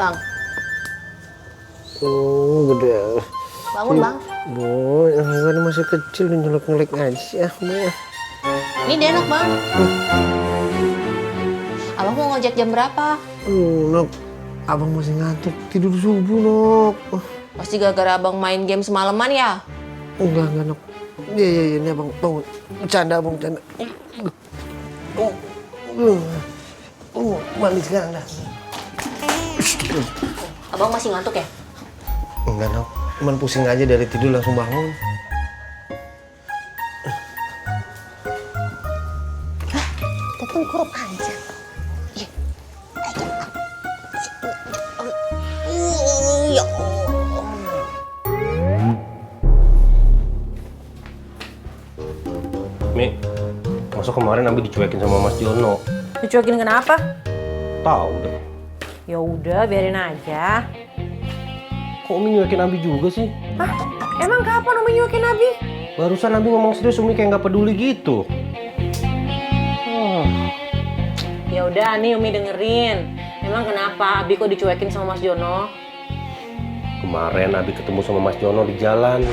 Bang? Oh, gede. Bangun, Bang. Boy, kan masih kecil dan nyelek-nyelek aja, Boy. Ini dia enak, Bang. Abang mau ngojek jam berapa? Nok, abang masih ngantuk, tidur subuh, Nok. Pasti gara-gara abang main game semalaman ya? Enggak, Nok. Iya, ini abang bangun. Bercanda, abang bercanda. Mandi sekarang dah. Abang masih ngantuk ya? Enggak, Nok. Cuman pusing aja dari tidur langsung bangun. Kita tengkurap aja. Ya Allah. Mi, masa kemarin Abi dicuekin sama Mas Jono? Dicuekin kenapa? Tahu deh. Ya udah, biarin aja. Kok Umi nyuekin Abi juga sih? Hah? Emang kapan Umi nyuekin Abi? Barusan Abi ngomong serius, Umi kayak nggak peduli gitu. Ya udah, nih Umi dengerin. Emang kenapa Abi kok dicuekin sama Mas Jono? Kemarin Abi ketemu sama Mas Jono di jalan.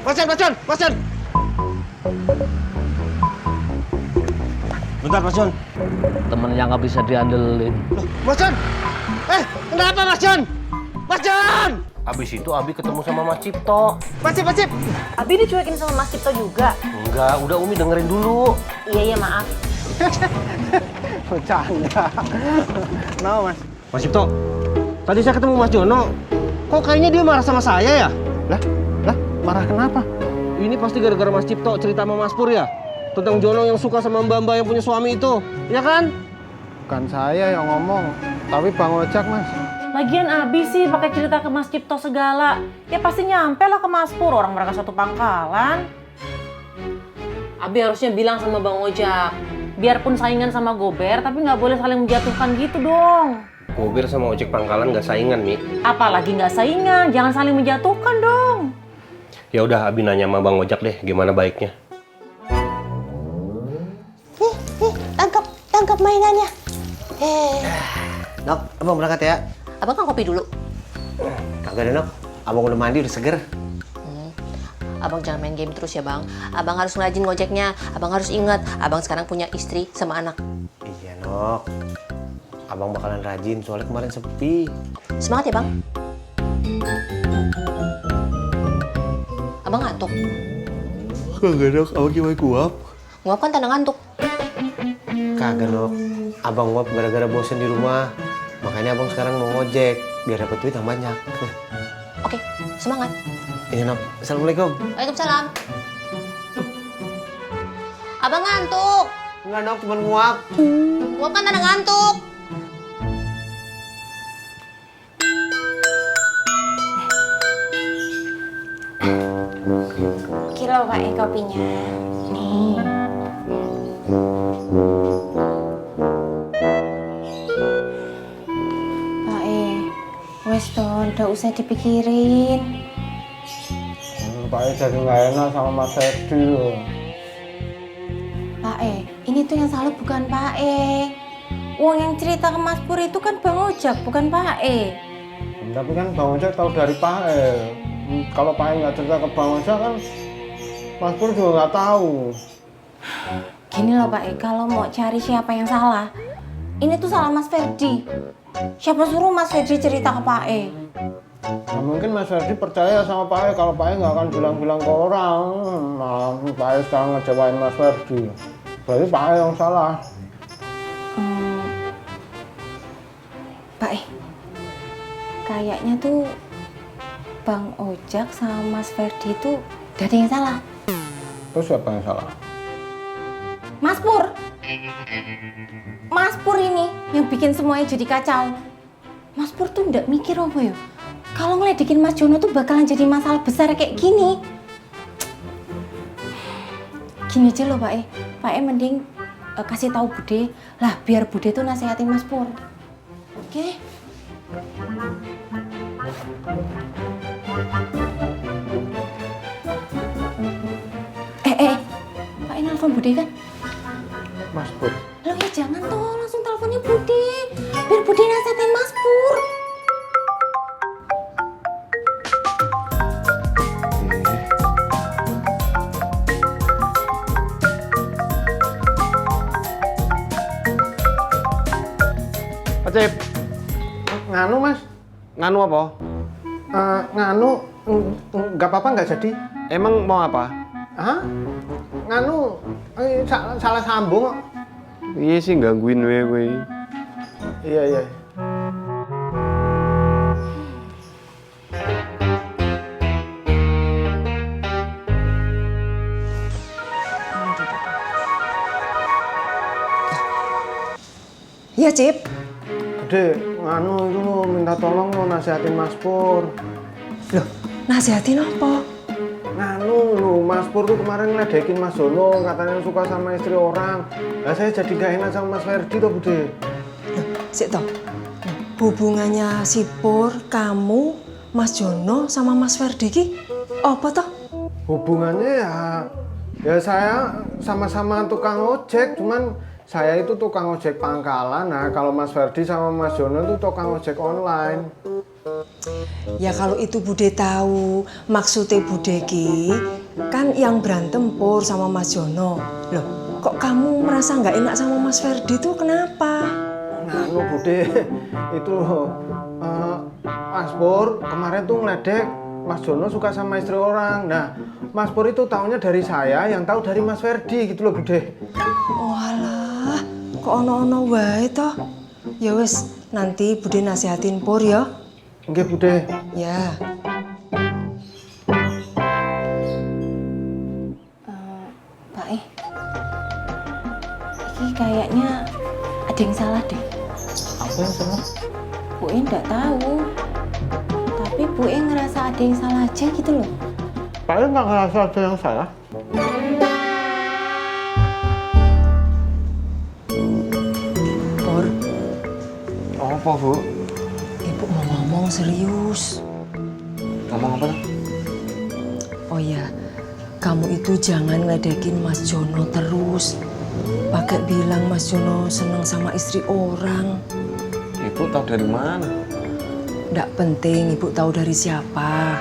Mas Jon! Bentar, Mas Jon. Temen yang nggak bisa diandelin. Mas Jon! Kenapa Mas Jon? Mas Jon! Abis itu Abi ketemu sama Mas Cipto. Mas Cip! Abi dicuekin sama Mas Cipto juga? Enggak, udah Umi dengerin dulu. Iya, maaf. Bercanda. Nah, Mas. Mas Cipto, tadi saya ketemu Mas Jono. Kok kayaknya dia marah sama saya ya? Lah, marah kenapa? Ini pasti gara-gara Mas Cipto cerita sama Mas Pur ya? Tentang Jono yang suka sama Mbak-mbak yang punya suami itu. Ya kan? Bukan saya yang ngomong, tapi Bang Ojak, Mas. Lagian Abi sih pakai cerita ke Mas Cipto segala. Ya pasti nyampe lah ke Mas Pur, orang mereka satu pangkalan. Abi harusnya bilang sama Bang Ojak, biarpun saingan sama Gober, tapi nggak boleh saling menjatuhkan gitu dong. Gober sama ojek pangkalan nggak saingan, Mi. Apalagi nggak saingan, jangan saling menjatuhkan dong. Ya udah, Abi nanya sama Bang Ojak deh, gimana baiknya. Tangkap mainannya. Nok, abang berangkat ya. Abang kan kopi dulu. Kagak ada, Nok. Abang udah mandi, udah seger. Abang jangan main game terus ya, Bang. Abang harus ngelajin ngojeknya. Abang harus ingat, abang sekarang punya istri sama anak. Iya, Nok. Abang bakalan rajin, soalnya kemarin sepi. Semangat ya, Bang. Abang ngantuk. Kagak, Nok. Abang gimana kuap? Nguap kan tanda ngantuk. Kagak, Nok. Abang nguap gara-gara bosen di rumah. Makanya abang sekarang mau ngojek, biar dapat duit yang banyak. Oke, semangat. Ini, Nok. Assalamualaikum. Waalaikumsalam. Abang ngantuk. Enggak, Nok. Cuma nguap. Nguap kan tanda ngantuk. Kilo Pak kopinya. Nih. Pak wes Don, udah usah dipikirin. Pak jadi nggak enak sama Mas Ferdi loh. Pak ini tuh yang salah bukan Pak Uang yang cerita ke Mas Pur itu kan Bang Ojak, bukan Pak Tapi kan Bang Ojak tahu dari Pak Kalau Pak nggak cerita ke Bang Ojak kan Mas Pur juga nggak tahu. Gini loh Pak kalau mau cari siapa yang salah, ini tuh salah Mas Ferdi. Siapa suruh Mas Ferdi cerita ke Pak Nah, mungkin Mas Ferdi percaya sama Pak kalau Pak nggak akan bilang-bilang ke orang. Nah, Pak sekarang ngecewain Mas Ferdi. Berarti Pak yang salah. Pak kayaknya tuh Bang Ojak sama Mas Ferdi itu gak ada yang salah. Terus siapa yang salah? Mas Pur. Mas Pur ini yang bikin semuanya jadi kacau. Mas Pur tuh nggak mikir apa ya? Kalau ngeledekin Mas Jono tuh bakalan jadi masalah besar kayak gini. Gini aja loh Pak Pak mending kasih tahu Bude lah biar Bude tuh nasihatin Mas Pur. Oke? Pak nelfon Bude kan? Mas Pur. Loh ya jangan tuh langsung teleponnya Bude. Biar Bude nasihatin Mas Pur. Cip. Nganu, Mas. Nganu apa? Nganu, nggak apa-apa nggak jadi. Emang mau apa? Hah? Nganu, salah sambung kok. Iya sih gangguin wewe. Iya, iya. Iya, Cip. Dek, nganu itu lo minta tolong lo nasihatin Mas Pur. Loh, nasihatin apa? Nganu lo, Mas Pur tuh kemarin ngeledekin Mas Jono, katanya suka sama istri orang. Nah, saya jadi gak enak sama Mas Ferdi tuh, Bude. Loh, sik toh. Hubungannya si Pur, kamu, Mas Jono sama Mas Ferdi ki apa toh? Hubungannya ya saya sama-sama tukang ojek, cuman saya itu tukang ojek pangkalan. Nah, kalau Mas Ferdi sama Mas Jono itu tukang ojek online. Ya kalau itu Bude tahu, maksudnya Bude ki kan yang berantem Pur sama Mas Jono. Loh, kok kamu merasa nggak enak sama Mas Ferdi tuh kenapa? Nah, lo Bude, itu loh, Mas Pur kemarin tuh ngeledek Mas Jono suka sama istri orang. Nah, Mas Pur itu taunya dari saya, yang tahu dari Mas Ferdi gitu loh, Bude. Oh alah, kok ono-ono wae toh? Ya wes, nanti Bude nasihatin Pur ya. Nggih, Bude. Ya. Pak ini kayaknya ada yang salah deh. Apa yang salah? Bu nggak tahu. Tapi Bu ngerasa ada yang salah aja gitu loh. Pak nggak ngerasa ada yang salah? Pur, Apa, Bu? Ibu mau ngomong serius. Ngomong apa? Oh ya, kamu itu jangan ngeledekin Mas Jono terus. Pakai bilang Mas Jono seneng sama istri orang. Ibu tahu dari mana? Nggak penting Ibu tahu dari siapa.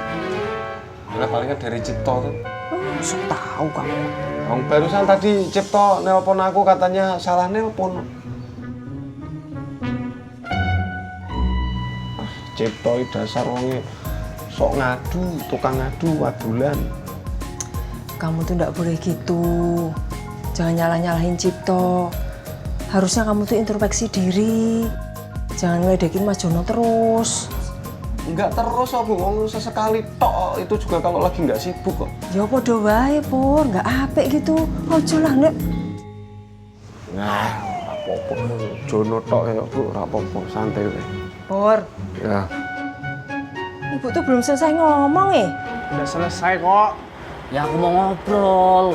Nah, palingan dari Cipto tuh. Sok tahu kamu. Barusan tadi Cipto nelpon aku katanya salah nelpon. Cipto dasar wonge sok ngadu, tukang ngadu, wadulan. Kamu tuh nggak boleh gitu. Jangan nyalah-nyalahin Cipto. Harusnya kamu tuh introspeksi diri. Jangan ngeledekin Mas Jono terus. Enggak terus aku ngomong sesekali tok, itu juga kalau lagi nggak sibuk kok. Ya podo wae, Pur. Nggak apik gitu. Ojo lah, Nek. Nah, apa-apa. Jono tok ya, Bu, ora apa-apa, santai wae. Pur, Ya. Ibu tuh belum selesai ngomong Udah selesai kok. Ya aku mau ngobrol.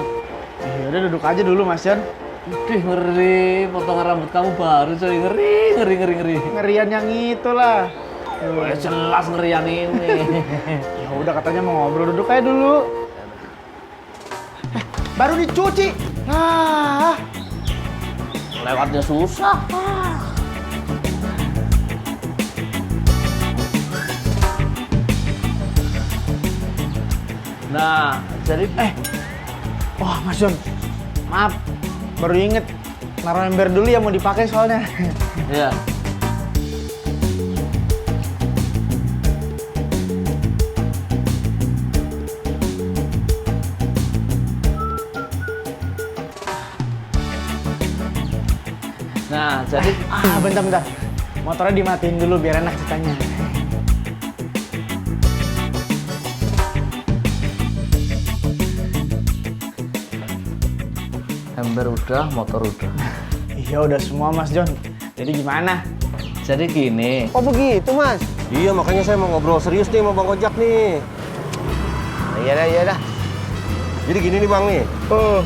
Udah duduk aja dulu Mas Jan. Ih, ngeri, potongan rambut kamu baru coy, ngeri. Ngerian yang itulah. Wah, jelas ngeri yang ini. Ya udah katanya mau ngobrol, duduk aja dulu. Baru dicuci. Lewatnya susah. Nah, jadi Wah Mas Jon, maaf. Baru inget. Naruh ember dulu ya mau dipakai soalnya. ya. Nah, jadi Bentar. Motornya dimatiin dulu biar enak ceritanya. ember udah, motor udah. Iya udah semua Mas Jon. Jadi gimana? Jadi gini, Oh begitu, Mas? Iya, makanya saya mau ngobrol serius nih sama Bang Ojak nih. Iya dah. Jadi gini nih, Bang nih.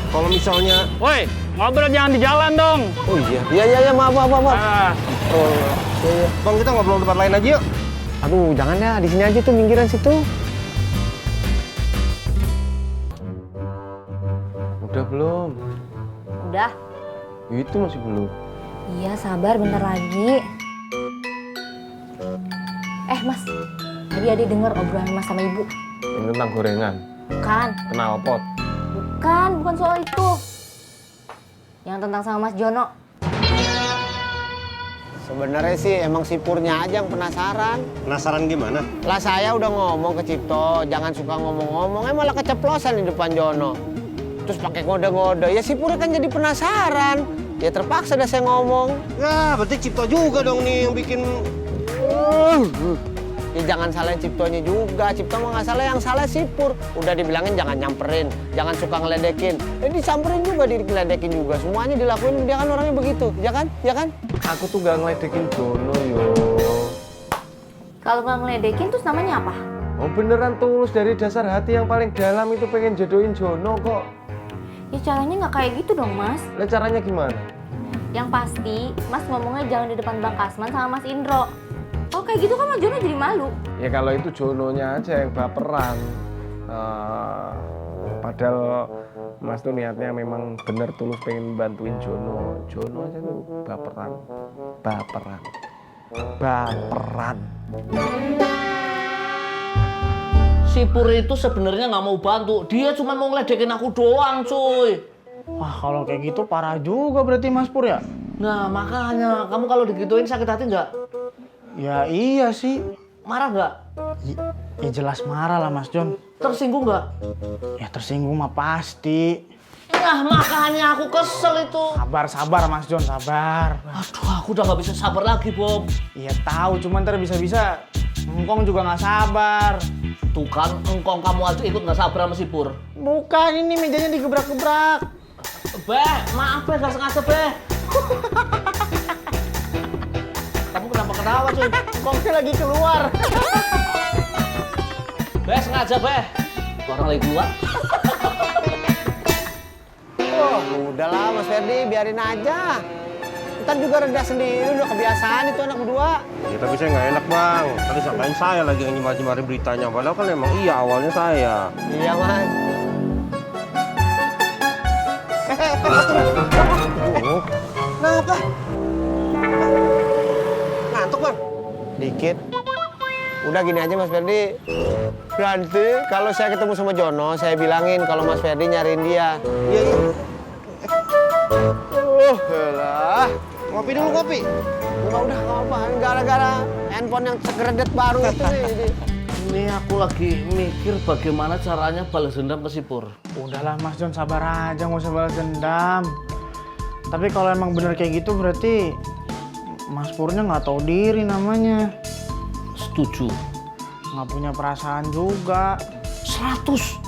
Kalau misalnya... Woi, ngobrol jangan di jalan dong. Oh iya. Iya, maaf. Ah, Iya. Bang, kita ngobrol tempat lain aja yuk. Aduh, jangan ya, di sini aja tuh, pinggiran situ. Udah belum? Udah. Itu masih belum. Iya sabar bentar lagi. Mas, tadi Ade dengar obrolan Mas sama Ibu. Yang tentang gorengan, Bukan, knalpot. bukan soal itu. Yang tentang sama Mas Jono. Sebenarnya sih emang si Purnya aja yang penasaran. Penasaran gimana? Lah saya udah ngomong ke Cipto, jangan suka ngomong-ngomong, malah keceplosan di depan Jono. Terus pakai ngode-ngode, ya si Pur kan jadi penasaran. Ya terpaksa dah saya ngomong. Ya, berarti Cipto juga dong nih yang bikin... Ya jangan salahin Ciptonya juga, Cipto mah nggak salah, yang salah si Pur. Udah dibilangin jangan nyamperin, jangan suka ngeledekin. Disamperin juga, diledekin juga. Semuanya dilakuin, dia kan orangnya begitu, ya kan? Ya kan? Aku tuh gak ngeledekin Jono, yo. Kalau nggak ngeledekin terus namanya apa? Oh beneran tulus dari dasar hati yang paling dalam itu pengen jodohin Jono kok. Ya caranya nggak kayak gitu dong, Mas. Lah caranya gimana? Yang pasti, Mas ngomongnya jangan di depan Bang Kasman sama Mas Indro. Oh kayak gitu kan Mas Jono jadi malu. Ya kalau itu Jononya aja yang baperan. Padahal Mas tuh niatnya memang bener tulus pengen bantuin Jono. Jono aja tuh baperan. Si Pur itu sebenarnya nggak mau bantu. Dia cuma mau ngeledekin aku doang, cuy. Wah kalau kayak gitu parah juga berarti Mas Pur ya? Nah makanya, kamu kalau digituin sakit hati nggak? Ya iya sih. Marah nggak? Ya jelas marah lah Mas Jon. Tersinggung nggak? Ya tersinggung mah pasti. Nah makanya aku kesel itu. Sabar Mas Jon, sabar. Aduh, aku udah nggak bisa sabar lagi, Bob. Iya tahu, cuman ntar bisa-bisa engkong juga nggak sabar. Tuh kan, engkong kamu aja ikut nggak sabar sama si Pur. Bukan, ini mejanya digebrak-gebrak. Beh, maaf Beh, nggak sengaja Beh. Kamu kenapa ketawa cuy? Engkongnya lagi keluar. Beh, sengaja Beh. Orang lagi keluar. Oh, udahlah Mas Ferdi, biarin aja. Ntar juga reda sendiri, udah kebiasaan itu anak berdua. Ya, tapi saya nggak enak, Bang. Tadi sangkain saya lagi yang nyebar-nyebarin beritanya. Padahal kan emang iya awalnya saya. Iya, Mas. Kenapa? Ngantuk, Bang? Dikit. Udah gini aja Mas Ferdi. Nanti kalau saya ketemu sama Jono, saya bilangin kalau Mas Ferdi nyariin dia. Iya, iya. Elah. Ngopi dulu, ngopi. Udah nggak apa. Gara-gara handphone yang segredet baru itu nih. Ini aku lagi mikir bagaimana caranya balas dendam ke si Pur. Udahlah Mas Jon, sabar aja, nggak usah balas dendam. Tapi kalau emang bener kayak gitu berarti Mas Purnya nggak tahu diri namanya. Setuju. Nggak punya perasaan juga. 100.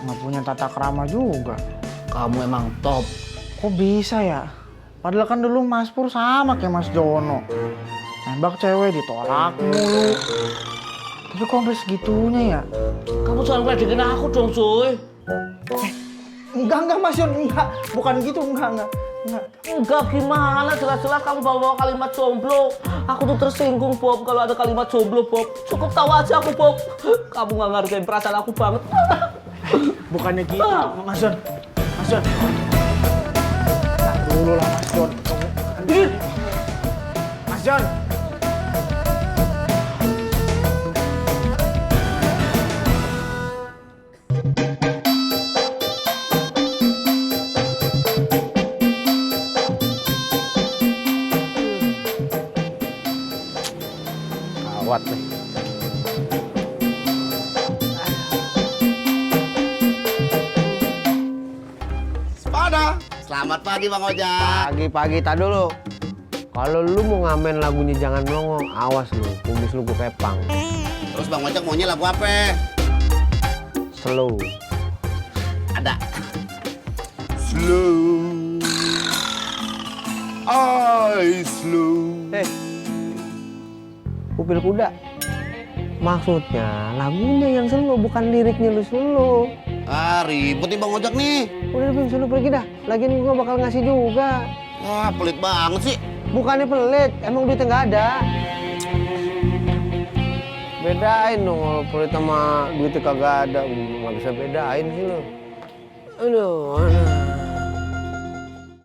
Nggak punya tata krama juga. Kamu emang top. Kok bisa ya? Padahal kan dulu Mas Pur sama kayak Mas Jono. Nembak cewek ditolak mulu. Tapi kok sampai segitunya ya? Kamu jangan ngeledekin aku dong, cuy. Enggak Mas Jon, enggak. Bukan gitu, enggak. Enggak gimana, jelas-jelas kamu bawa kalimat jomblo. Aku tuh tersinggung, Bob, kalau ada kalimat jomblo, Bob. Cukup tahu aja aku, Bob. Kamu nggak ngargain perasaan aku banget. Bukannya gitu, Mas Jon. Mas Jon. Nah, dulu lah Mas Jon. Mas Jon. Gawat nih. Selamat pagi Bang Ojak. Pagi-pagi, tak dulu. Kalau lu mau ngamen lagunya Jangan Melongo, awas lu, kumis lu gue kepang. Terus Bang Ojak maunya lagu apa? Slow. Ada. Slow. I slow. Upil kuda. Maksudnya lagunya yang slow, bukan liriknya lu slow. Ah, ribut nih Bang Ojak nih. Udah Bing, sono pergi dah. Lagian gua bakal ngasih juga. Wah, pelit banget sih. Bukannya pelit, emang duitnya nggak ada. Bedain dong kalau pelit sama duitnya kagak ada. Nggak bisa bedain sih lo. Aduh.